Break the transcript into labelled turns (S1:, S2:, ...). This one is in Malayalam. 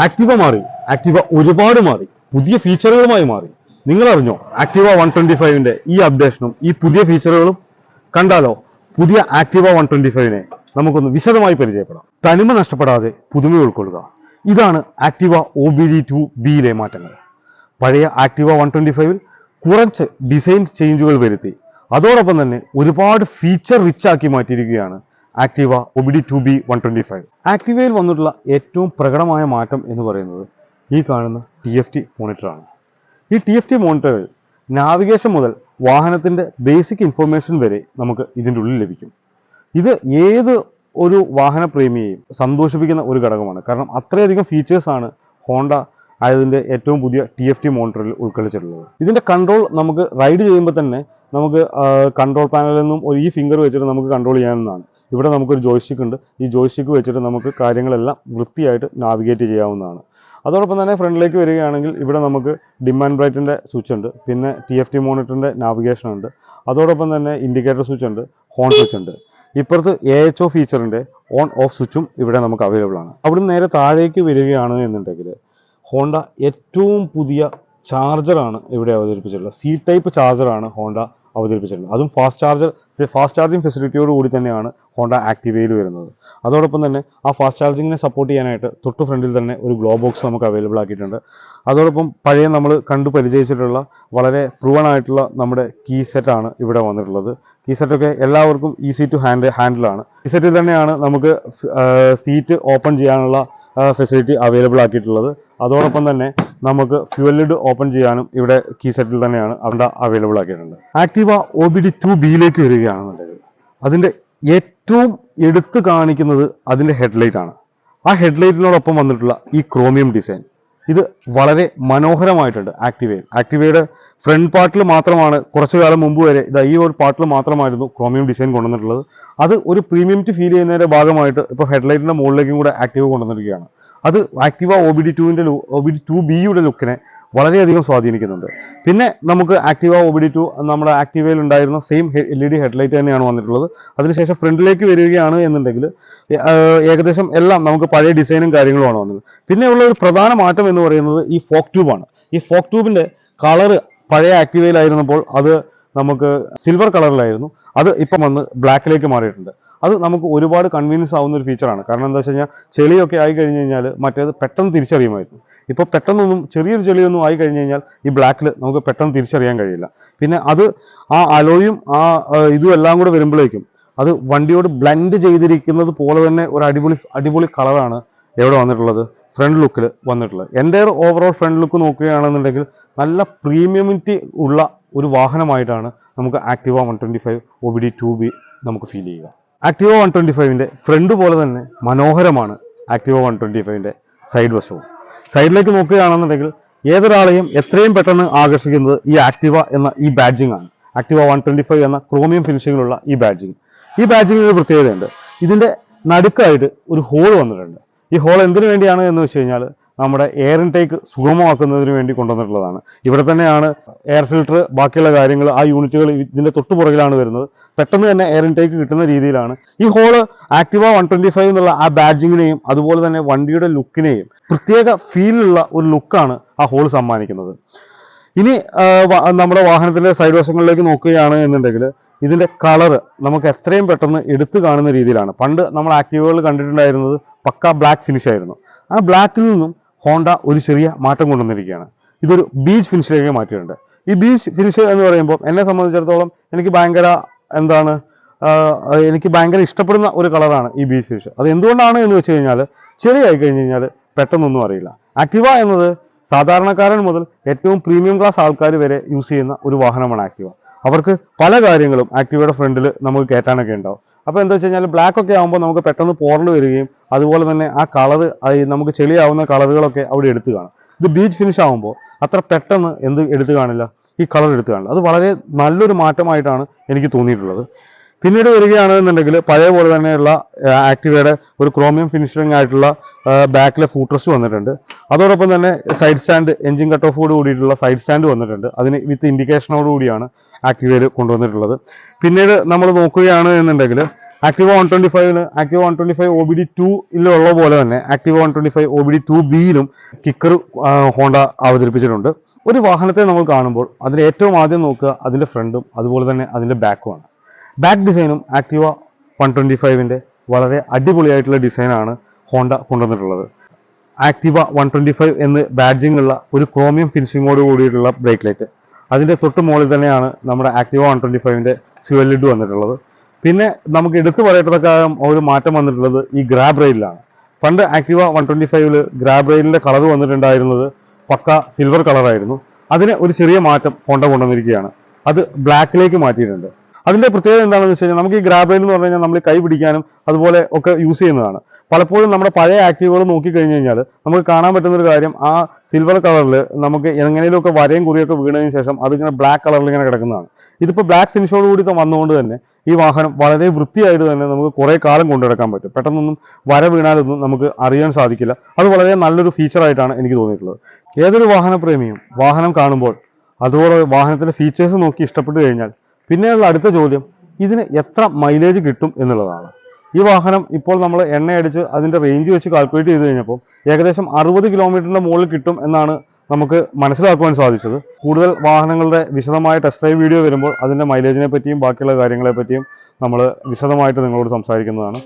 S1: ആക്ടിവ മാറി. ആക്ടിവ ഒരുപാട് മാറി. പുതിയ ഫീച്ചറുകളുമായി മാറി. നിങ്ങൾ അറിഞ്ഞോ ആക്ടിവ 125ന്റെ ഈ അപ്ഡേഷനും ഈ പുതിയ ഫീച്ചറുകളും? കണ്ടാലോ? പുതിയ ആക്ടിവ 125നെ നമുക്കൊന്ന് വിശദമായി പരിചയപ്പെടാം. തനിമ നഷ്ടപ്പെടാതെ പുതുമ ഉൾക്കൊള്ളുക. ഇതാണ് ആക്ടിവ OBD2Bയിലെ മാറ്റങ്ങൾ. പഴയ ആക്ടിവ 125ൽ കുറച്ച് ഡിസൈൻ ചേഞ്ചുകൾ വരുത്തി. അതോടൊപ്പം തന്നെ ഒരുപാട് ഫീച്ചർ റിച്ച് ആക്കി മാറ്റിയിരിക്കുകയാണ് ആക്ടിവ OBD2B 125. ആക്ടിവയിൽ വന്നിട്ടുള്ള ഏറ്റവും പ്രകടമായ മാറ്റം എന്ന് പറയുന്നത് ഈ കാണുന്ന TFT മോണിറ്ററാണ്. ഈ TFT മോണിറ്ററിൽ നാവിഗേഷൻ മുതൽ വാഹനത്തിന്റെ ബേസിക് ഇൻഫർമേഷൻ വരെ നമുക്ക് ഇതിൻ്റെ ഉള്ളിൽ ലഭിക്കും. ഇത് ഏത് ഒരു വാഹന പ്രേമിയെയും സന്തോഷിപ്പിക്കുന്ന ഒരു ഘടകമാണ്. കാരണം അത്രയധികം ഫീച്ചേഴ്സാണ് ഹോണ്ട അതിൻ്റെ ഏറ്റവും പുതിയ TFT മോണിറ്ററിൽ ഉൾക്കൊള്ളിച്ചിട്ടുള്ളത്. ഇതിൻ്റെ കൺട്രോൾ നമുക്ക് റൈഡ് ചെയ്യുമ്പോൾ തന്നെ നമുക്ക് കൺട്രോൾ പാനലിൽ നിന്നും ഈ ഫിംഗർ വെച്ചിട്ട് നമുക്ക് കൺട്രോൾ ചെയ്യാവുന്നതാണ്. ഇവിടെ നമുക്കൊരു ജോയ്സ്റ്റിക്ക് ഉണ്ട്. ഈ ജോയ്സ്റ്റിക്ക് വെച്ചിട്ട് നമുക്ക് കാര്യങ്ങളെല്ലാം വൃത്തിയായിട്ട് നാവിഗേറ്റ് ചെയ്യാവുന്നതാണ്. അതോടൊപ്പം തന്നെ ഫ്രണ്ടിലേക്ക് വരികയാണെങ്കിൽ ഇവിടെ നമുക്ക് ഡിം ആൻഡ് ബ്രൈറ്റിൻ്റെ സ്വിച്ച് ഉണ്ട്. പിന്നെ TFT മോണിറ്ററിൻ്റെ നാവിഗേഷൻ ഉണ്ട്. അതോടൊപ്പം തന്നെ ഇൻഡിക്കേറ്റർ സ്വിച്ച് ഉണ്ട്, ഹോൺ സ്വിച്ച് ഉണ്ട്. ഇപ്പുറത്ത് AHO ഫീച്ചറിൻ്റെ ഓൺ ഓഫ് സ്വിച്ചും ഇവിടെ നമുക്ക് അവൈലബിൾ ആണ്. അവിടുന്ന് നേരെ താഴേക്ക് വരികയാണ് എന്നുണ്ടെങ്കിൽ ഹോണ്ട ഏറ്റവും പുതിയ ചാർജറാണ് ഇവിടെ അവതരിപ്പിച്ചിട്ടുള്ളത്. C ടൈപ്പ് ചാർജറാണ് ഹോണ്ട അവതരിപ്പിച്ചിട്ടുള്ളത്. അതും ഫാസ്റ്റ് ചാർജിങ് ഫെസിലിറ്റിയോട് കൂടി തന്നെയാണ് ഹോണ്ട ആക്ടിവയിൽ വരുന്നത്. അതോടൊപ്പം തന്നെ ആ ഫാസ്റ്റ് ചാർജിങ്ങിനെ സപ്പോർട്ട് ചെയ്യാനായിട്ട് തൊട്ട് ഫ്രണ്ടിൽ തന്നെ ഒരു ഗ്ലോ ബോക്സ് നമുക്ക് അവൈലബിൾ ആക്കിയിട്ടുണ്ട്. അതോടൊപ്പം പഴയ നമ്മൾ കണ്ടു പരിചയിച്ചിട്ടുള്ള വളരെ പ്രൂവൺ ആയിട്ടുള്ള നമ്മുടെ കീ സെറ്റാണ് ഇവിടെ വന്നിട്ടുള്ളത്. കീ സെറ്റൊക്കെ എല്ലാവർക്കും ഈസി ടു ഹാൻഡിലാണ്. ഈ സെറ്റിൽ തന്നെയാണ് നമുക്ക് സീറ്റ് ഓപ്പൺ ചെയ്യാനുള്ള ഫെസിലിറ്റി അവൈലബിൾ ആക്കിയിട്ടുള്ളത്. അതോടൊപ്പം തന്നെ നമുക്ക് ഫ്യൂവൽ ലിഡ് ഓപ്പൺ ചെയ്യാനും ഇവിടെ കീ സെറ്റിൽ തന്നെയാണ് അവിടെ അവൈലബിൾ ആക്കിയിട്ടുണ്ട്. ആക്ടിവ OBD2Bയിലേക്ക് വരികയാണെന്നുണ്ടെങ്കിൽ അതിൻ്റെ ഏറ്റവും എടുത്തു കാണിക്കുന്നത് അതിൻ്റെ ഹെഡ്ലൈറ്റ് ആണ്. ആ ഹെഡ്ലൈറ്റിനോടൊപ്പം വന്നിട്ടുള്ള ഈ ക്രോമിയം ഡിസൈൻ ഇത് വളരെ മനോഹരമായിട്ടുണ്ട്. ആക്ടിവയുടെ ഫ്രണ്ട് പാർട്ടിൽ മാത്രമാണ് കുറച്ചു കാലം മുമ്പ് വരെ ഈ ഒരു പാർട്ടിൽ മാത്രമായിരുന്നു ക്രോമിയം ഡിസൈൻ കൊണ്ടുവന്നിട്ടുള്ളത്. അത് ഒരു പ്രീമിയമിറ്റി ഫീൽ ചെയ്യുന്നതിന്റെ ഭാഗമായിട്ട് ഇപ്പോൾ ഹെഡ്ലൈറ്റിന്റെ മുകളിലേക്കും കൂടെ ആക്ടിവ കൊണ്ടുവന്നിരിക്കുകയാണ്. അത് ആക്ടിവ OBD2Bയുടെ ലുക്കിനെ വളരെയധികം സ്വാധീനിക്കുന്നുണ്ട്. പിന്നെ നമുക്ക് ആക്ടിവ OBD2 നമ്മുടെ ആക്ടിവയിൽ ഉണ്ടായിരുന്ന സെയിം LED ഹെഡ്ലൈറ്റ് തന്നെയാണ് വന്നിട്ടുള്ളത്. അതിനുശേഷം ഫ്രണ്ടിലേക്ക് വരികയാണ് എന്നുണ്ടെങ്കിൽ ഏകദേശം എല്ലാം നമുക്ക് പഴയ ഡിസൈനും കാര്യങ്ങളുമാണ് വന്നത്. പിന്നെ ഉള്ള ഒരു പ്രധാന മാറ്റം എന്ന് പറയുന്നത് ഈ ഫോക്ക് ട്യൂബാണ്. ഈ ഫോക്ക് ട്യൂബിന്റെ കളറ് പഴയ ആക്ടിവയിലായിരുന്നപ്പോൾ അത് നമുക്ക് സിൽവർ കളറിലായിരുന്നു. അത് ഇപ്പം വന്ന് ബ്ലാക്കിലേക്ക് മാറിയിട്ടുണ്ട്. അത് നമുക്ക് ഒരുപാട് കൺവീനിയൻസ് ആവുന്ന ഒരു ഫീച്ചറാണ്. കാരണം എന്താ വെച്ച് കഴിഞ്ഞാൽ ചെളിയൊക്കെ ആയി കഴിഞ്ഞ് കഴിഞ്ഞാൽ മറ്റേത് പെട്ടെന്ന് തിരിച്ചറിയുമായിരുന്നു. ഇപ്പോൾ പെട്ടെന്നൊന്നും ചെറിയൊരു ചെളിയൊന്നും ആയി കഴിഞ്ഞ് കഴിഞ്ഞാൽ ഈ ബ്ലാക്കിൽ നമുക്ക് പെട്ടെന്ന് തിരിച്ചറിയാൻ കഴിയില്ല. പിന്നെ അത് ആ അലോയും ഇതും എല്ലാം കൂടെ വരുമ്പോഴേക്കും അത് വണ്ടിയോട് ബ്ലെൻഡ് ചെയ്തിരിക്കുന്നത് പോലെ തന്നെ ഒരു അടിപൊളി കളറാണ് എവിടെ വന്നിട്ടുള്ളത്, ഫ്രണ്ട് ലുക്കിൽ വന്നിട്ടുള്ളത്. എൻ്റെ ഓവറോൾ ഫ്രണ്ട് ലുക്ക് നോക്കുകയാണെന്നുണ്ടെങ്കിൽ നല്ല പ്രീമിയമിറ്റി ഉള്ള ഒരു വാഹനമായിട്ടാണ് നമുക്ക് ആക്ടിവ 125 OBD2B നമുക്ക് ഫീൽ ചെയ്യുക. ആക്ടിവ 125ന്റെ ഫ്രണ്ട് പോലെ തന്നെ മനോഹരമാണ് ആക്ടിവ 125ന്റെ സൈഡ് വശവും. സൈഡിലേക്ക് നോക്കുകയാണെന്നുണ്ടെങ്കിൽ ഏതൊരാളെയും എത്രയും പെട്ടെന്ന് ആകർഷിക്കുന്നത് ഈ ആക്ടിവ എന്ന ഈ ബാഡ്ജിങ് ആണ്. ആക്ടിവ 125 എന്ന ക്രോമിയം ഫിനിഷിങ്ങിലുള്ള ഈ ബാഡ്ജിങ്ങിന് ഒരു പ്രത്യേകതയുണ്ട്. ഇതിന്റെ നടുക്കായിട്ട് ഒരു ഹോൾ വന്നിട്ടുണ്ട്. ഈ ഹോൾ എന്തിനു വേണ്ടിയാണ് എന്ന് വെച്ച് കഴിഞ്ഞാൽ നമ്മുടെ എയർ ഇൻടേക്ക് സുഗമമാക്കുന്നതിന് വേണ്ടി കൊണ്ടുവന്നിട്ടുള്ളതാണ്. ഇവിടെ തന്നെയാണ് എയർ ഫിൽട്ടർ, ബാക്കിയുള്ള കാര്യങ്ങൾ ആ യൂണിറ്റുകൾ ഇതിന്റെ തൊട്ടു പുറകിലാണ് വരുന്നത്. പെട്ടെന്ന് തന്നെ എയർ ഇൻടേക്ക് കിട്ടുന്ന രീതിയിലാണ് ഈ ഹോള് ആക്ടിവ 125 എന്നുള്ള ആ ബാഡ്ജിങ്ങിനെയും അതുപോലെ തന്നെ വണ്ടിയുടെ ലുക്കിനെയും പ്രത്യേക ഫീലുള്ള ഒരു ലുക്കാണ് ആ ഹോൾ സമ്മാനിക്കുന്നത്. ഇനി നമ്മുടെ വാഹനത്തിന്റെ സൈഡ് വശങ്ങളിലേക്ക് നോക്കുകയാണ് എന്നുണ്ടെങ്കിൽ ഇതിന്റെ കളർ നമുക്ക് എത്രയും പെട്ടെന്ന് എടുത്തു കാണുന്ന രീതിയിലാണ്. പണ്ട് നമ്മൾ ആക്ടിവകൾ കണ്ടിട്ടുണ്ടായിരുന്നത് പക്ക ബ്ലാക്ക് ഫിനിഷ് ആയിരുന്നു. ആ ബ്ലാക്കിൽ നിന്നും ഹോണ്ട ഒരു ചെറിയ മാറ്റം കൊണ്ടുവന്നിരിക്കുകയാണ്. ഇതൊരു ബീച്ച് ഫിനിഷിലേക്ക് മാറ്റിയിട്ടുണ്ട്. ഈ ബീച്ച് ഫിനിഷ് എന്ന് പറയുമ്പോൾ എന്നെ സംബന്ധിച്ചിടത്തോളം എനിക്ക് ഭയങ്കര ഇഷ്ടപ്പെടുന്ന ഒരു കളറാണ് ഈ ബീച്ച് ഫിനിഷ്. അത് എന്തുകൊണ്ടാണ് എന്ന് വെച്ച് കഴിഞ്ഞാൽ ചെറിയായി കഴിഞ്ഞ് കഴിഞ്ഞാൽ പെട്ടെന്നൊന്നും അറിയില്ല. ആക്ടിവ എന്നത് സാധാരണക്കാരൻ മുതൽ ഏറ്റവും പ്രീമിയം ക്ലാസ് ആൾക്കാർ വരെ യൂസ് ചെയ്യുന്ന ഒരു വാഹനമാണ് ആക്ടിവ. അവർക്ക് പല കാര്യങ്ങളും ആക്ടിവയുടെ ഫ്രണ്ടിൽ നമുക്ക് കയറ്റാനൊക്കെ ഉണ്ടാവും. അപ്പോൾ എന്താ വെച്ച് കഴിഞ്ഞാൽ ബ്ലാക്ക് ഒക്കെ ആകുമ്പോൾ നമുക്ക് പെട്ടെന്ന് പോറൽ വരികയും അതുപോലെ തന്നെ ആ കളർ നമുക്ക് ചെളിയാവുന്ന കളറുകളൊക്കെ അവിടെ എടുത്തു കാണും. ഇത് ബീച്ച് ഫിനിഷ് ആകുമ്പോൾ അത്ര പെട്ടെന്ന് എടുത്തു കാണില്ല, ഈ കളർ എടുത്തു കാണില്ല. അത് വളരെ നല്ലൊരു മാറ്റമായിട്ടാണ് എനിക്ക് തോന്നിയിട്ടുള്ളത്. പിന്നീട് വരികയാണെന്നുണ്ടെങ്കിൽ പഴയ പോലെ തന്നെയുള്ള ആക്ടിവയുടെ ഒരു ക്രോമിയം ഫിനിഷിംഗ് ആയിട്ടുള്ള ബാക്കിലെ ഫൂട്രസ്റ്റ് വന്നിട്ടുണ്ട്. അതോടൊപ്പം തന്നെ സൈഡ് സ്റ്റാൻഡ്, എഞ്ചിൻ കട്ട് ഓഫോട് കൂടിയിട്ടുള്ള സൈഡ് സ്റ്റാൻഡ് വന്നിട്ടുണ്ട്. അതിന് വിത്ത് ഇൻഡിക്കേഷനോട് കൂടിയാണ് ആക്ടിവയിൽ കൊണ്ടുവന്നിട്ടുള്ളത്. പിന്നീട് നമ്മൾ നോക്കുകയാണ് എന്നുണ്ടെങ്കിൽ ആക്ടിവ 125 ആക്ടിവ 125 OBD2 പോലെ തന്നെ ആക്ടിവ 125 OBD2Bയിലും കിക്കർ ഹോണ്ട അവതരിപ്പിച്ചിട്ടുണ്ട്. ഒരു വാഹനത്തെ നമ്മൾ കാണുമ്പോൾ അതിൽ ഏറ്റവും ആദ്യം നോക്കുക അതിന്റെ ഫ്രണ്ടും അതുപോലെ തന്നെ അതിന്റെ ബാക്കുമാണ്. ബാക്ക് ഡിസൈനും ആക്ടിവ 125ന്റെ വളരെ അടിപൊളിയായിട്ടുള്ള ഡിസൈനാണ് ഹോണ്ട കൊണ്ടുവന്നിട്ടുള്ളത്. ആക്ടിവ 125 എന്ന് ബാഡ്ജിംഗ് ഉള്ള ഒരു ക്രോമിയം ഫിനിഷിങ്ങോട് കൂടിയിട്ടുള്ള ബ്രേക്ക് ലൈറ്റ്, അതിന്റെ തൊട്ട് മുകളിൽ തന്നെയാണ് നമ്മുടെ ആക്ടിവ 125ന്റെ ഫ്യൂവൽ ലിഡ് വന്നിട്ടുള്ളത്. പിന്നെ നമുക്ക് എടുത്തു പറയത്തക്ക ഒരു മാറ്റം വന്നിട്ടുള്ളത് ഈ ഗ്രാബ് റെയിലാണ്. പണ്ട് ആക്ടിവ 125ല് ഗ്രാബ് റെയിലിന്റെ കളർ വന്നിട്ടുണ്ടായിരുന്നത് പക്ക സിൽവർ കളറായിരുന്നു. അതിന് ഒരു ചെറിയ മാറ്റം ഹോണ്ട കൊണ്ടുവന്നിരിക്കുകയാണ്. അത് ബ്ലാക്കിലേക്ക് മാറ്റിയിട്ടുണ്ട്. അതിന്റെ പ്രത്യേകത എന്താണെന്ന് വെച്ച് കഴിഞ്ഞാൽ നമുക്ക് ഈ ഗ്രാബ് റെയിൽ എന്ന് പറഞ്ഞു കഴിഞ്ഞാൽ നമ്മൾ കൈ പിടിക്കാനും അതുപോലെ ഒക്കെ യൂസ് ചെയ്യുന്നതാണ്. പലപ്പോഴും നമ്മുടെ പഴയ ആക്റ്റീവുകൾ നോക്കിക്കഴിഞ്ഞ് കഴിഞ്ഞാൽ നമുക്ക് കാണാൻ പറ്റുന്ന ഒരു കാര്യം, ആ സിൽവർ കളറിൽ നമുക്ക് എങ്ങനെയൊക്കെ വരയും കുറിയൊക്കെ വീണതിന് ശേഷം അതിങ്ങനെ ബ്ലാക്ക് കളറിൽ ഇങ്ങനെ കിടക്കുന്നതാണ്. ഇതിപ്പോൾ ബ്ലാക്ക് ഫിനിഷോട് കൂടി വന്നുകൊണ്ട് തന്നെ ഈ വാഹനം വളരെ വൃത്തിയായിട്ട് തന്നെ നമുക്ക് കുറേ കാലം കൊണ്ടുനടക്കാൻ പറ്റും. പെട്ടെന്നൊന്നും വര വീണാലൊന്നും നമുക്ക് അറിയാൻ സാധിക്കില്ല. അത് വളരെ നല്ലൊരു ഫീച്ചറായിട്ടാണ് എനിക്ക് തോന്നിയിട്ടുള്ളത്. ഏതൊരു വാഹനപ്രേമിയും വാഹനം കാണുമ്പോൾ അതുപോലെ വാഹനത്തിന്റെ ഫീച്ചേഴ്സ് നോക്കി ഇഷ്ടപ്പെട്ടു കഴിഞ്ഞാൽ പിന്നെയുള്ള അടുത്ത ചോദ്യം ഇതിന് എത്ര മൈലേജ് കിട്ടും എന്നുള്ളതാണ്. ഈ വാഹനം ഇപ്പോൾ നമ്മൾ എണ്ണയടിച്ച് അതിന്റെ റേഞ്ച് വെച്ച് കാൽക്കുലേറ്റ് ചെയ്ത് കഴിഞ്ഞപ്പോൾ ഏകദേശം 60 കിലോമീറ്ററിന്റെ മുകളിൽ കിട്ടും എന്നാണ് നമുക്ക് മനസ്സിലാക്കുവാൻ സാധിച്ചത്. കൂടുതൽ വാഹനങ്ങളുടെ വിശദമായ ടെസ്റ്റ് ഡ്രൈവ് വീഡിയോ വരുമ്പോൾ അതിന്റെ മൈലേജിനെ പറ്റിയും ബാക്കിയുള്ള കാര്യങ്ങളെ പറ്റിയും നമ്മൾ വിശദമായിട്ട് നിങ്ങളോട് സംസാരിക്കുന്നതാണ്.